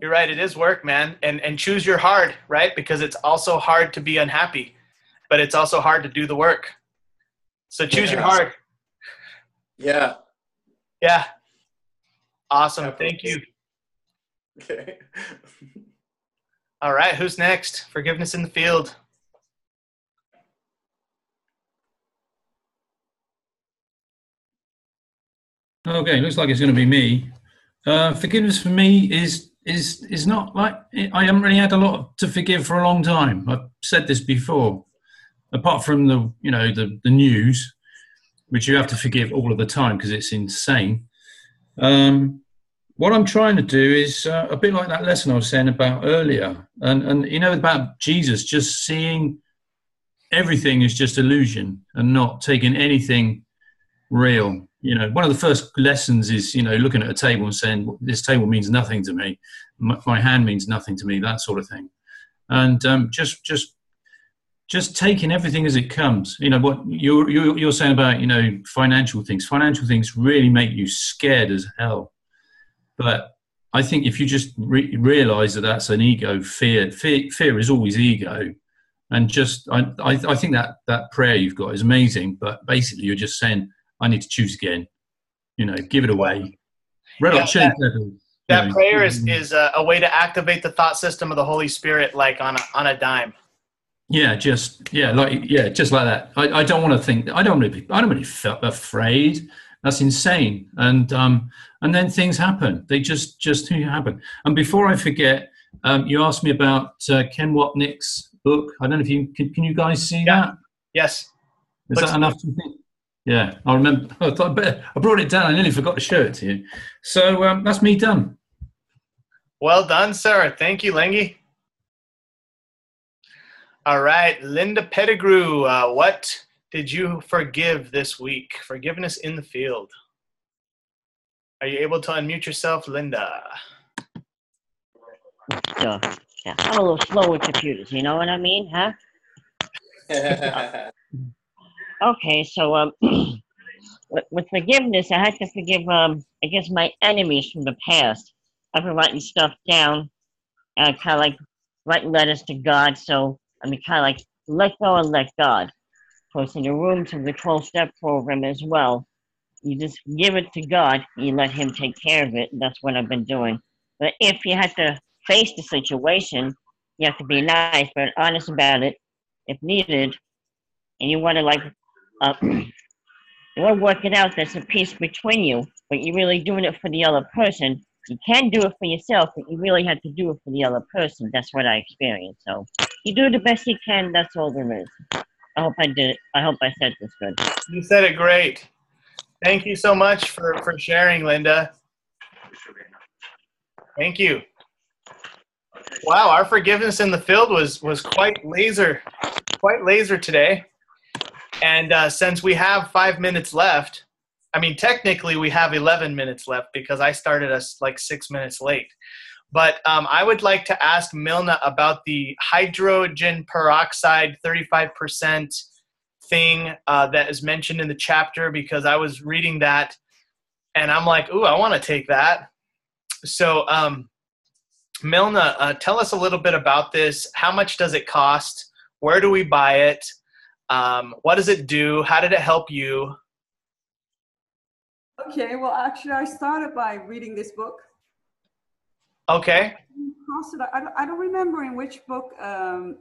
A: You're right. It is work, man. And choose your hard, right? Because it's also hard to be unhappy, but it's also hard to do the work. So choose your hard.
D: Yeah.
A: Yeah. Awesome. Thank you.
D: Okay.
A: All right. Who's next? Forgiveness in the field.
B: Okay, looks like it's going to be me. Forgiveness for me is not like, I haven't really had a lot to forgive for a long time. I've said this before. Apart from the news, which you have to forgive all of the time because it's insane. What I'm trying to do is a bit like that lesson I was saying about earlier, and you know, about Jesus just seeing everything is just illusion and not taking anything real. You know, one of the first lessons is, you know, looking at a table and saying, this table means nothing to me. My hand means nothing to me, that sort of thing. And just taking everything as it comes. You know, what you're saying about, you know, financial things really make you scared as hell. But I think if you just realize that that's an ego, fear is always ego. And just, I think that prayer you've got is amazing, but basically you're just saying, I need to choose again, you know, give it away. Red Hot Chili Peppers.
A: That prayer is a way to activate the thought system of the Holy Spirit, like on a dime.
B: Just like that. I don't want to think. I don't really feel afraid. That's insane. And then things happen. They just happen. And before I forget, you asked me about Ken Wapnick's book. I don't know if you can you guys see that?
A: Yes.
B: Is that enough to think? Yeah, I remember. I brought it down. I nearly forgot to show it to you. So that's me done.
A: Well done, sir. Thank you, Lengy. All right, Linda Pettigrew, what did you forgive this week? Forgiveness in the field. Are you able to unmute yourself, Linda?
G: So, yeah, I'm a little slow with computers, you know what I mean, huh? Okay, so with forgiveness, I had to forgive, I guess, my enemies from the past. I've been writing stuff down, kind of like writing letters to God, so I mean, kind of like let go and let God. Because in the rooms of the 12-step program as well, you just give it to God, you let Him take care of it, and that's what I've been doing. But if you have to face the situation, you have to be nice but honest about it if needed, and you want to you want to work it out. There's a peace between you, but you're really doing it for the other person. You can do it for yourself, but you really have to do it for the other person. That's what I experienced. So you do the best you can. That's all there is. I hope I did it. I hope I said this good.
A: You said it great. Thank you so much for sharing, Linda. Thank you. Wow, our forgiveness in the field was quite laser today. And since we have 5 minutes left, I mean, technically we have 11 minutes left because I started us like 6 minutes late. But I would like to ask Milna about the hydrogen peroxide 35% thing that is mentioned in the chapter, because I was reading that and I'm like, ooh, I want to take that. So Milna, tell us a little bit about this. How much does it cost? Where do we buy it? What does it do? How did it help you?
C: Okay, well, actually, I started by reading this book.
A: Okay.
C: I don't remember in which book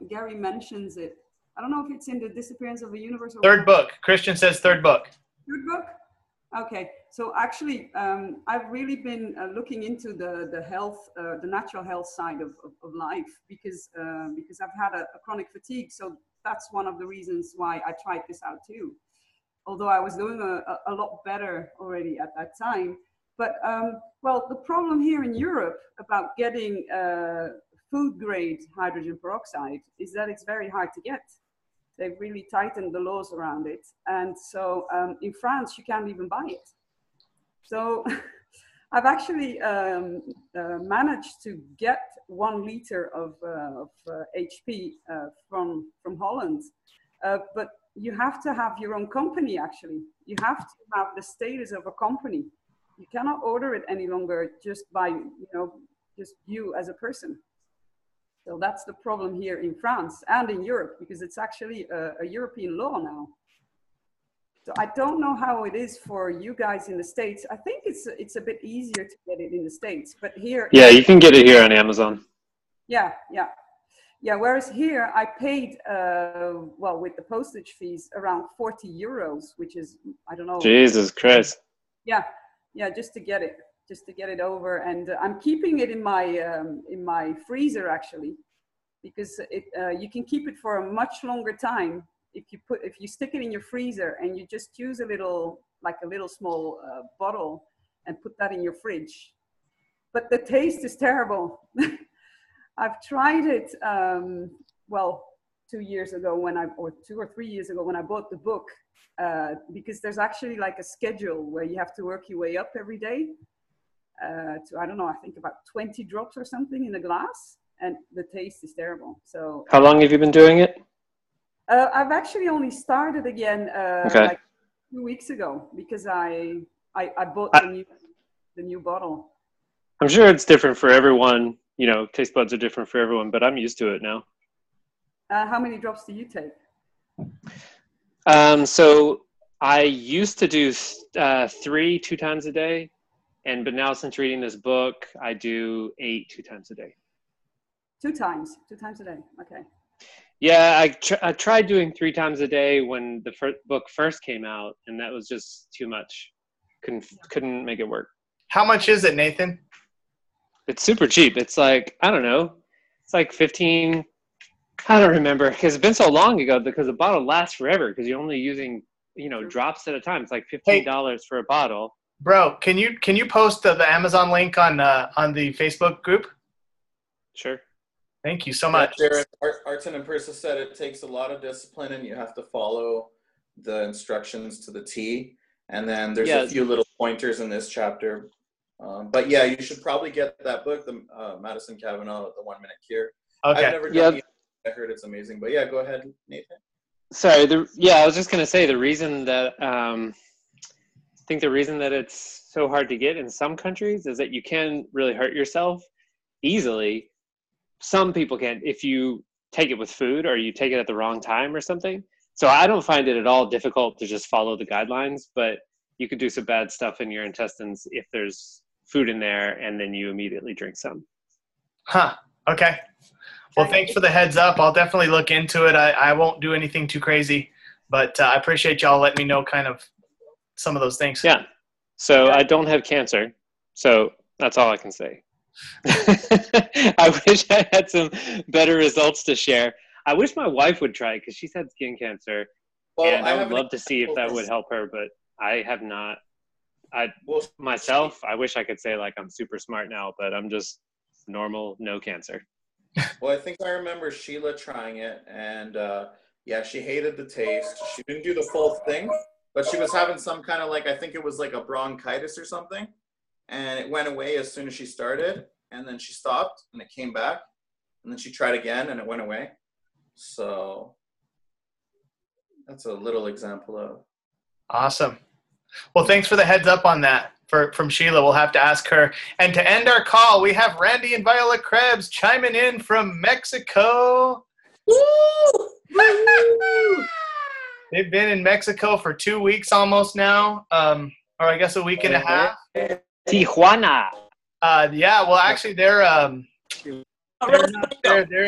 C: Gary mentions it. I don't know if it's in The Disappearance of the Universe. Or
A: third book. Christian says third book.
C: Third book? Okay. So actually, I've really been looking into the health, the natural health side of life, because I've had a chronic fatigue. So that's one of the reasons why I tried this out too. Although I was doing a lot better already at that time. But well, the problem here in Europe about getting food grade hydrogen peroxide is that it's very hard to get. They've really tightened the laws around it. And so in France, you can't even buy it. So I've actually managed to get 1 liter of HP from Holland. But you have to have your own company, actually. You have to have the status of a company. You cannot order it any longer just by, just you as a person. So that's the problem here in France and in Europe, because it's actually a European law now. So I don't know how it is for you guys in the States. I think it's a bit easier to get it in the States, but here.
E: Yeah, you can get it here on Amazon.
C: Yeah. Whereas here I paid, well, with the postage fees, around 40 euros, which is, I don't know.
E: Jesus Christ.
C: Yeah, just to get it over, and I'm keeping it in my freezer actually, because you can keep it for a much longer time if you stick it in your freezer and you just use a little small bottle and put that in your fridge. But the taste is terrible. I've tried it, well, 2 years ago or 2 or 3 years ago when I bought the book, because there's actually like a schedule where you have to work your way up every day to, I don't know, I think about 20 drops or something in a glass, and the taste is terrible. So
E: how long have you been doing it?
C: I've actually only started again like 2 weeks ago, because I bought the new bottle.
E: I'm sure it's different for everyone. Taste buds are different for everyone, but I'm used to it now.
C: How many drops do you take?
E: So I used to do 3 2 times a day, but now since reading this book, I do 8 2 times a day.
C: 2 times a day. Okay.
E: Yeah, I tried doing 3 times a day when the book first came out, and that was just too much. Couldn't make it work.
A: How much is it, Nathan?
E: It's super cheap. It's like, I don't know. It's like 15. I don't remember, because it's been so long ago, because the bottle lasts forever because you're only using, drops at a time. It's like $15 for a bottle.
A: Bro, can you post the Amazon link on the Facebook group?
E: Sure.
A: Thank you so much.
D: Yeah, Artin and Persa said it takes a lot of discipline, and you have to follow the instructions to the T. And then there's a few little pointers in this chapter. But yeah, you should probably get that book, the Madison Cavanaugh, The 1 Minute Cure.
A: Okay.
D: I've never done it. I heard it's amazing. But yeah, go ahead, Nathan.
E: Sorry. I was just going to say the reason that I think the reason that it's so hard to get in some countries is that you can really hurt yourself easily. Some people can if you take it with food or you take it at the wrong time or something. So I don't find it at all difficult to just follow the guidelines, but you could do some bad stuff in your intestines if there's food in there and then you immediately drink some.
A: Huh. Okay. Well, thanks for the heads up. I'll definitely look into it. I won't do anything too crazy, but I appreciate y'all letting me know kind of some of those things.
E: Yeah. So I don't have cancer. So that's all I can say. I wish I had some better results to share. I wish my wife would try it because she's had skin cancer. Well, and I would love to see if that would help her, but I have not. I wish I could say like I'm super smart now, but I'm just normal, no cancer.
D: Well, I think I remember Sheila trying it, and she hated the taste. She didn't do the full thing, but she was having some kind of I think it was like a bronchitis or something, and it went away as soon as she started, and then she stopped, and it came back, and then she tried again, and it went away. So that's a little example of.
A: Awesome. Well, thanks for the heads up on that from Sheila. We'll have to ask her. And to end our call, we have Randy and Viola Krebs chiming in from Mexico. Woo! They've been in Mexico for 2 weeks almost now, or I guess a week and a half.
E: Tijuana.
A: Yeah, well, actually, they're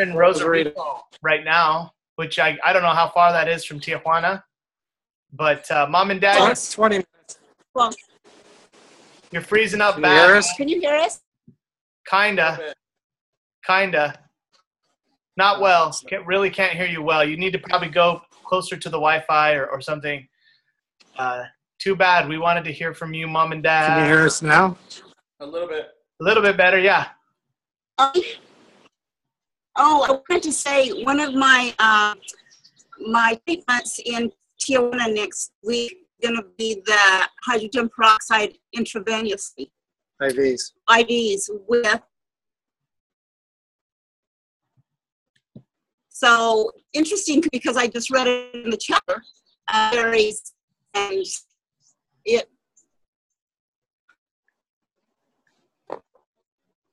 A: in Rosarito right now, which I don't know how far that is from Tijuana. But Mom and Dad,
H: it's 20 minutes. Well,
A: you're freezing up
H: can
A: bad.
H: Can you hear us?
A: Kinda. Not Not well. Really can't hear you well. You need to probably go closer to the Wi-Fi or something. Too bad. We wanted to hear from you, Mom and Dad.
H: Can you hear us now?
D: A little bit.
A: A little bit better, yeah.
I: I wanted to say one of my my treatments in Tijuana next week is going to be the hydrogen peroxide intravenously. IVs with. So interesting because I just read it in the chapter, and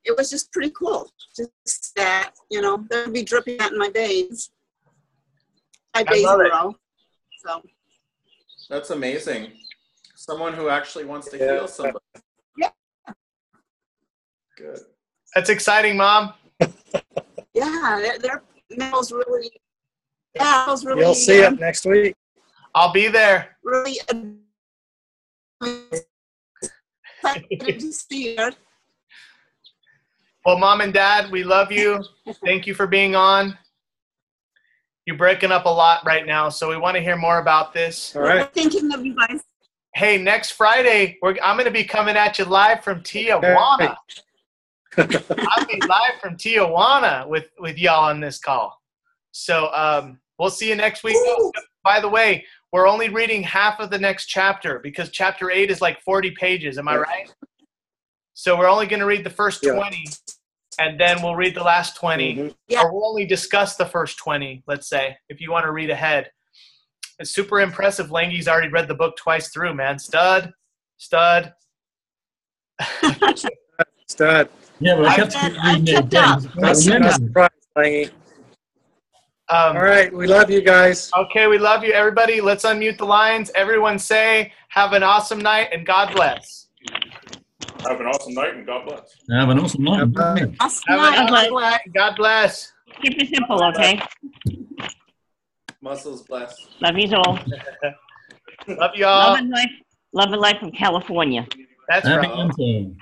I: it was just pretty cool. Just that, you know, they'll be dripping that in my veins 5 days in a row. So
D: that's amazing. Someone who actually wants to heal somebody.
I: Yeah.
D: Good.
A: That's exciting, Mom.
I: Yeah, their meals really. Yeah, it was really.
H: You'll see it next week.
A: I'll be there.
I: Really excited to see it.
A: Well, Mom and Dad, we love you. Thank you for being on. You're breaking up a lot right now, so we want to hear more about this.
H: All right.
I: We're thinking of you guys.
A: Hey, next Friday, I'm going to be coming at you live from Tijuana. I'll be live from Tijuana with y'all on this call. So we'll see you next week. Oh, by the way, we're only reading half of the next chapter because chapter 8 is like 40 pages. Am I right? So we're only going to read the first 20, and then we'll read the last 20.
H: Mm-hmm.
I: Yeah.
A: Or we'll only discuss the first 20, let's say, if you want to read ahead. It's super impressive. Langy's already read the book twice through, man. Stud.
H: Stud.
B: Yeah, well, I kept reading it again.
H: That's not surprise, Langy. All right, we love you guys.
A: Okay, we love you, everybody. Let's unmute the lines. Everyone say, have an awesome night and God bless.
D: Have an awesome night and God bless.
B: Have an awesome night.
I: Awesome
A: Have an
I: night.
A: awesome night. God bless.
G: Keep it simple, okay?
D: Muscles blessed.
G: Love you all.
A: Love y'all.
G: Love and life from California.
A: That's
B: Have
A: right.
B: a good time.